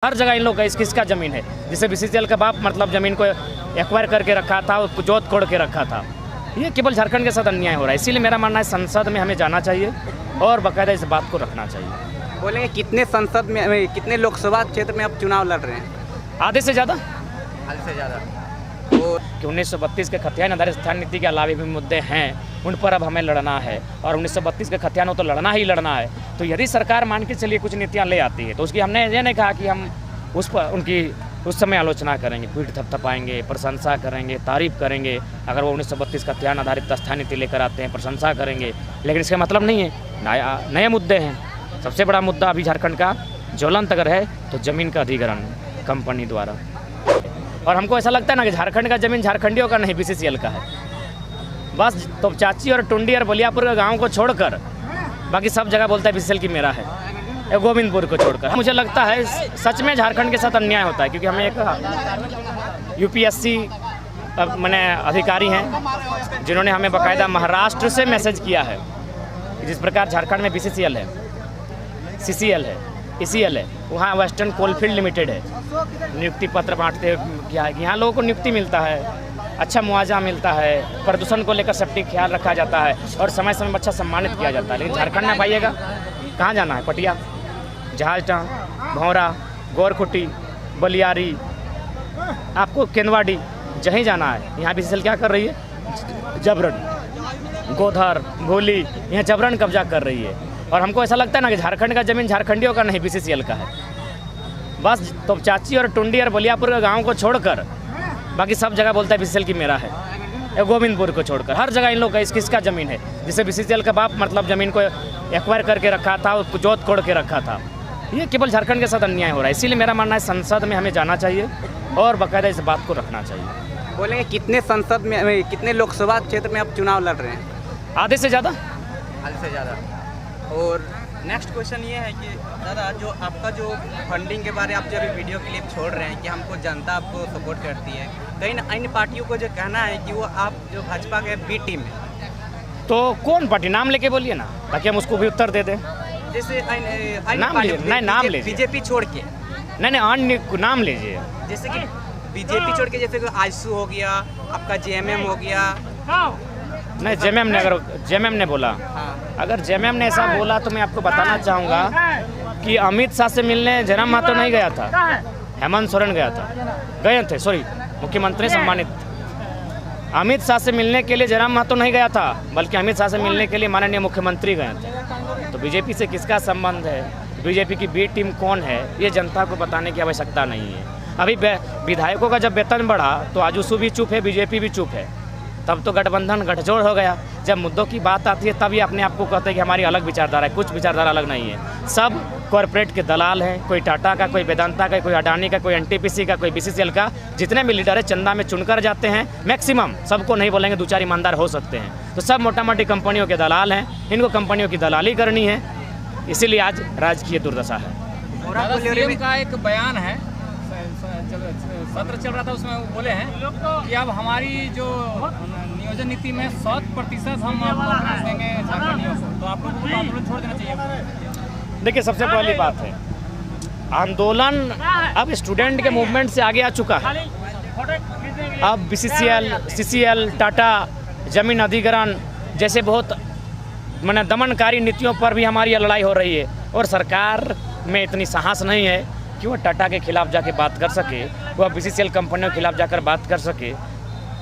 हर जगह इन लोग का किसका ज़मीन है, जिसे बीसीसीएल का बाप मतलब ज़मीन को एक्वायर करके रखा था, उसको जोत कोड़ के रखा था। ये केवल झारखंड के साथ अन्याय हो रहा है। इसीलिए मेरा मानना है संसद में हमें जाना चाहिए और बाकायदा इस बात को रखना चाहिए। बोलेंगे कितने संसद में, कितने लोकसभा क्षेत्र में अब चुनाव लड़ रहे हैं? आधे से ज़्यादा। तो कि 1932 के खतियान आधारित स्थान नीति के अलावा भी मुद्दे हैं, उन पर अब हमें लड़ना है और 1932 के खतियानों तो लड़ना ही लड़ना है। तो यदि सरकार मान के चलिए कुछ नीतियाँ ले आती है तो उसकी हमने ये नहीं कहा कि हम उस पर उनकी उस समय आलोचना करेंगे, पीठ थपथपाएंगे, प्रशंसा करेंगे, तारीफ करेंगे। अगर वो 1932 का खतियान आधारित स्थान नीति लेकर आते हैं, प्रशंसा करेंगे, लेकिन इसका मतलब नहीं है नए मुद्दे हैं। सबसे बड़ा मुद्दा अभी झारखंड का ज्वलंत अगर है तो ज़मीन का अधिग्रहण कंपनी द्वारा। और हमको ऐसा लगता है ना कि झारखंड का ज़मीन झारखंडियों का नहीं, बीसीसीएल का है। बस तो चाची और टुंडी और बलियापुर के गाँव को छोड़कर बाकी सब जगह बोलता है बीसीसीएल की मेरा है, गोविंदपुर को छोड़कर। मुझे लगता है सच में झारखंड के साथ अन्याय होता है, क्योंकि हमें एक यूपीएससी मैंने अधिकारी हैं जिन्होंने हमें बाकायदा महाराष्ट्र से मैसेज किया है। जिस प्रकार झारखंड में बीसीसीएल है, सीसीएल है, ईसीएल है, वहाँ वेस्टर्न कोलफील्ड लिमिटेड है, नियुक्ति पत्र बांटते क्या है कि यहाँ लोगों को नियुक्ति मिलता है, अच्छा मुआवजा मिलता है, प्रदूषण को लेकर सेफ्टी ख्याल रखा जाता है और समय समय में अच्छा सम्मानित किया जाता है। लेकिन झारखंड में पाइएगा कहाँ जाना है, पटिया, जहाजटां, भौरा, गोरखुटी, बलियारी, आपको केंदवाड़ी जहीं जाना है। यहाँ बीसीसीएल क्या कर रही है? जबरन, गोधर, गोली, यहाँ जबरन कब्जा कर रही है। और हमको ऐसा लगता है ना कि झारखंड का ज़मीन झारखंडियों का नहीं, बीसीसीएल का है। बस तो चाची और टुंडी और बलियापुर के गाँव को छोड़कर बाकी सब जगह बोलता है बीसीसीएल की मेरा है, गोविंदपुर को छोड़कर। हर जगह इन लोग का किसका ज़मीन है, जिसे बीसीसीएल का बाप मतलब ज़मीन को एक्वायर करके रखा था, उसको जोत कोड़ के रखा था। ये केवल झारखंड के साथ अन्याय हो रहा है। इसीलिए मेरा मानना है संसद में हमें जाना चाहिए और बाकायदा इस बात को रखना चाहिए। बोलेंगे कितने संसद में, कितने लोकसभा क्षेत्र में अब चुनाव लड़ रहे हैं? आधे से ज़्यादा। और नेक्स्ट क्वेश्चन ये है कि दादा, जो आपका जो फंडिंग के बारे में आप जो अभी वीडियो क्लिप छोड़ रहे हैं कि हमको जनता आपको सपोर्ट करती है, कहीं ना अन्य पार्टियों को जो कहना है कि वो आप जो भाजपा के बी टीम है, तो कौन पार्टी नाम लेके बोलिए ना, ताकि हम उसको भी उत्तर दे दें। जैसे नाम लीजिए, बीजेपी छोड़ के। नहीं अन्य नाम लीजिए। जैसे कि बीजेपी छोड़ के जैसे आईसू हो गया, आपका जेएमएम हो गया। नहीं, जेएमएम ने बोला। हाँ। अगर जेएमएम ने ऐसा बोला तो मैं आपको बताना चाहूँगा कि अमित शाह से मिलने जयराम महतो नहीं गया था, हेमंत सोरेन गया था, गए थे, सॉरी, मुख्यमंत्री सम्मानित। अमित शाह से मिलने के लिए जयराम महतो नहीं गया था, बल्कि अमित शाह से मिलने के लिए माननीय मुख्यमंत्री गए थे। तो बीजेपी से किसका संबंध है, बीजेपी की बी टीम कौन है, ये जनता को बताने की आवश्यकता नहीं है। अभी विधायकों का जब वेतन बढ़ा तो आजसू भी चुप है, बीजेपी भी चुप है। तब तो गठबंधन गठजोड़ हो गया। जब मुद्दों की बात आती है तभी अपने आप को कहते हैं कि हमारी अलग विचारधारा है। कुछ विचारधारा अलग नहीं है। सब कॉरपोरेट के दलाल हैं, कोई टाटा का, कोई वेदांता का, कोई अडानी का, कोई एनटीपीसी का, कोई बीसीसीएल का। जितने भी लीडर है चंदा में चुनकर जाते हैं, मैक्सिमम, सबको नहीं बोलेंगे, दो चार ईमानदार हो सकते हैं। तो सब मोटा मोटी कंपनियों के दलाल हैं, इनको कंपनियों की दलाली करनी है, इसीलिए आज राजकीय दुर्दशा है। सीएम का एक बयान है, सत्र चल रहा था, उसमें वो बोले हैं कि अब हमारी जो नियोजन नीति में 100% हम देंगे झारखंडियों को, तो आप लोग को आंदोलन छोड़ देना चाहिए। देखिए, सबसे पहली बात है, आंदोलन अब स्टूडेंट के मूवमेंट से आगे आ चुका है। अब बीसीसीएल, सीसीएल, टाटा, जमीन अधिग्रहण जैसे बहुत दमनकारी नीतियों पर भी हमारी लड़ाई हो रही है और सरकार में इतनी साहस नहीं है कि वो टाटा के खिलाफ जाके बात कर सके, वो बीसीसीएल कंपनियों के खिलाफ जाकर बात कर सके,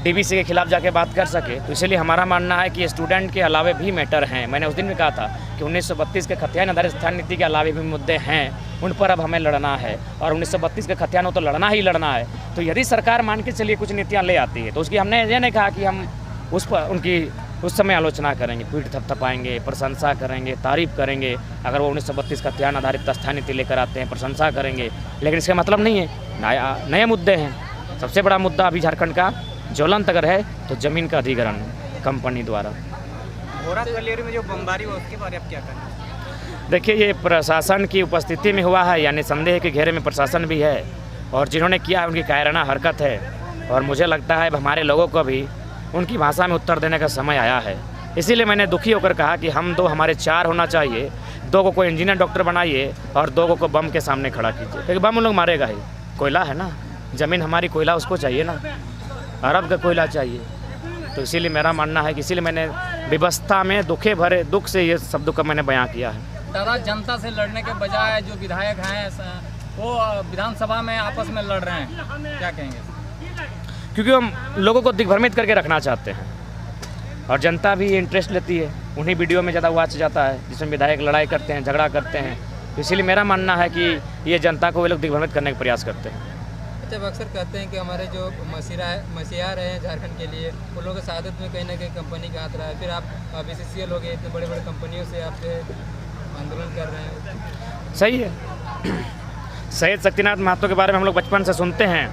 डीवीसी के खिलाफ जाके बात कर सके। तो इसलिए हमारा मानना है कि स्टूडेंट के अलावे भी मैटर हैं। मैंने उस दिन भी कहा था कि 1932 के खतियान आधारित स्थान नीति के अलावे भी मुद्दे हैं, उन पर अब हमें लड़ना है और 1932 के खतियानों तो लड़ना ही लड़ना है। तो यदि सरकार मान के चलिए कुछ नीतियाँ ले आती है तो उसकी हमने ये नहीं कहा कि हम उस पर उनकी उस समय आलोचना करेंगे, पीठ थपथपाएंगे, प्रशंसा करेंगे, तारीफ करेंगे। अगर वो 1932 का खतियान आधारित स्थान नीति लेकर आते हैं, प्रशंसा करेंगे, लेकिन इसका मतलब नहीं है नए मुद्दे हैं। सबसे बड़ा मुद्दा अभी झारखंड का ज्वलंत अगर है तो ज़मीन का अधिग्रहण कंपनी द्वारा। भौरा कलियरी में जो बमबारी हुआ उसके बारे में आप क्या कहें? देखिए, ये प्रशासन की उपस्थिति में हुआ है, यानी संदेह के घेरे में प्रशासन भी है और जिन्होंने किया है उनकी कायराना हरकत है। और मुझे लगता है हमारे लोगों को भी उनकी भाषा में उत्तर देने का समय आया है। इसीलिए मैंने दुखी होकर कहा कि हम दो हमारे चार होना चाहिए। 2 को कोई इंजीनियर डॉक्टर बनाइए और 2 को बम के सामने खड़ा कीजिए, क्योंकि बम उन लोग मारेगा ही। कोयला है ना, ज़मीन हमारी, कोयला उसको चाहिए ना, अरब का कोयला चाहिए। तो इसीलिए मेरा मानना है कि इसीलिए मैंने व्यवस्था में दुख से ये शब्दों का मैंने बयां किया है। दादा, जनता से लड़ने के बजाय जो विधायक हैं वो विधानसभा में आपस में लड़ रहे हैं, क्या कहेंगे? क्योंकि हम लोगों को दिग्भ्रमित करके रखना चाहते हैं और जनता भी इंटरेस्ट लेती है, उन्हीं वीडियो में ज़्यादा वॉच जाता है जिसमें विधायक लड़ाई करते हैं, झगड़ा करते हैं। तो इसीलिए मेरा मानना है कि ये जनता को वे लोग दिग्भ्रमित करने का प्रयास करते हैं। जब अक्सर कहते हैं कि हमारे जो मसीहा रहे हैं झारखंड के लिए, उन लोगों की शहादत में कहीं ना कहीं कंपनी का हाथ रहा है। फिर आप BCCL हो गए, इतने बड़े बड़े कंपनियों से आप आंदोलन कर रहे हैं। सही है। शहीद शक्तिनाथ महतो के बारे में हम लोग बचपन से सुनते हैं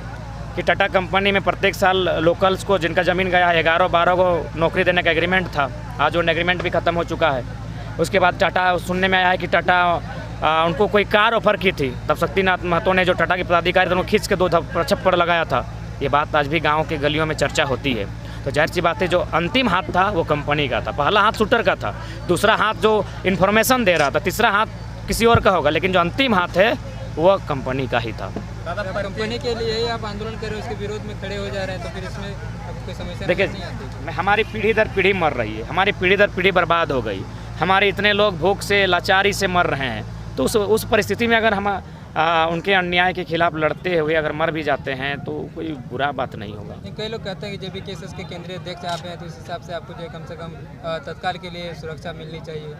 कि टाटा कंपनी में प्रत्येक साल लोकल्स को जिनका ज़मीन गया 11-12 को नौकरी देने का एग्रीमेंट था। आज वो एग्रीमेंट भी ख़त्म हो चुका है। उसके बाद टाटा, सुनने में आया है कि टाटा उनको कोई कार ऑफर की थी, तब शक्तिनाथ महतो ने, जो टाटा के पदाधिकारी थे, उनको खींच के 2 थप्पड़ लगाया था। ये बात आज भी गांव के गलियों में चर्चा होती है। तो जाहिर सी बात है, जो अंतिम हाथ था वो कंपनी का था। पहला हाथ शूटर का था, दूसरा हाथ जो इन्फॉर्मेशन दे रहा था, तीसरा हाथ किसी और का होगा, लेकिन जो अंतिम हाथ है वो कंपनी का ही था। कंपनी के लिए ही आप आंदोलन कर रहे हो, उसके विरोध में खड़े हो जा रहे हैं, तो फिर इसमें कोई समस्या देखिए, नहीं आती? हमारी पीढ़ी दर पीढ़ी मर रही है, हमारी पीढ़ी दर पीढ़ी बर्बाद हो गई, हमारे इतने लोग भूख से, लाचारी से मर रहे हैं। तो उस परिस्थिति में अगर हम उनके अन्याय के खिलाफ लड़ते हुए अगर मर भी जाते हैं तो कोई बुरा बात नहीं होगा। कई लोग कहते हैं कि JB केसेस के केंद्रीय अध्यक्ष आप हैं, तो इस हिसाब से आपको जो है कम से कम तत्काल के लिए सुरक्षा मिलनी चाहिए।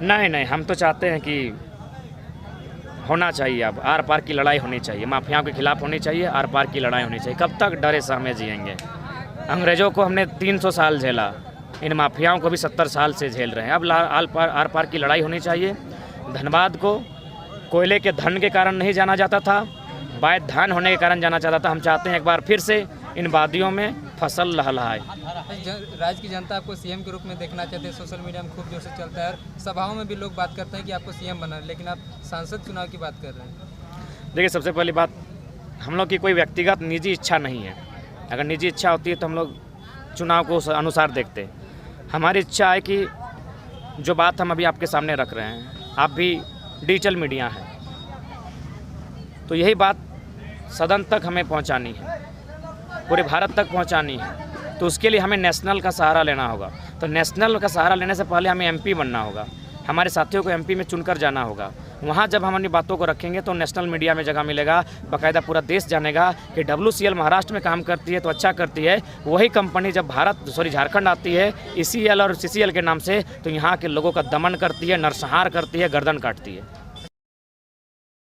नहीं, हम तो चाहते हैं कि होना चाहिए, अब आर पार की लड़ाई होनी चाहिए, माफियाओं के खिलाफ होनी चाहिए, आर पार की लड़ाई होनी चाहिए। कब तक डरे सहमे जिएंगे? अंग्रेज़ों को हमने 300 साल झेला, इन माफियाओं को भी 70 साल से झेल रहे हैं। अब आर पार की लड़ाई होनी चाहिए। धनबाद को कोयले के धन के कारण नहीं जाना जाता था, वैध धान होने के कारण जाना चाहता था। हम चाहते हैं एक बार फिर से इन वादियों में फसल लहलहाए। राज्य की जनता आपको CM के रूप में देखना चाहते हैं, सोशल मीडिया में खूब जोर से चलता है और सभाओं में भी लोग बात करते हैं कि आपको CM बना, लेकिन आप सांसद चुनाव की बात कर रहे हैं। देखिए, सबसे पहली बात, हम लोग की कोई व्यक्तिगत निजी इच्छा नहीं है। अगर निजी इच्छा होती है तो हम लोग चुनाव को उस अनुसार देखते हैं। हमारी इच्छा है कि जो बात हम अभी आपके सामने रख रहे हैं, आप भी डिजिटल मीडिया है, तो यही बात सदन तक हमें पहुंचानी है, पूरे भारत तक पहुंचानी है। तो उसके लिए हमें नेशनल का सहारा लेना होगा। तो नेशनल का सहारा लेने से पहले हमें MP बनना होगा, हमारे साथियों को MP में चुनकर जाना होगा। वहाँ जब हम अपनी बातों को रखेंगे तो नेशनल मीडिया में जगह मिलेगा, बाकायदा पूरा देश जानेगा कि WCL महाराष्ट्र में काम करती है तो अच्छा करती है, वही कंपनी जब झारखंड आती है ECL और CCL के नाम से, तो यहाँ के लोगों का दमन करती है, नरसंहार करती है, गर्दन काटती है।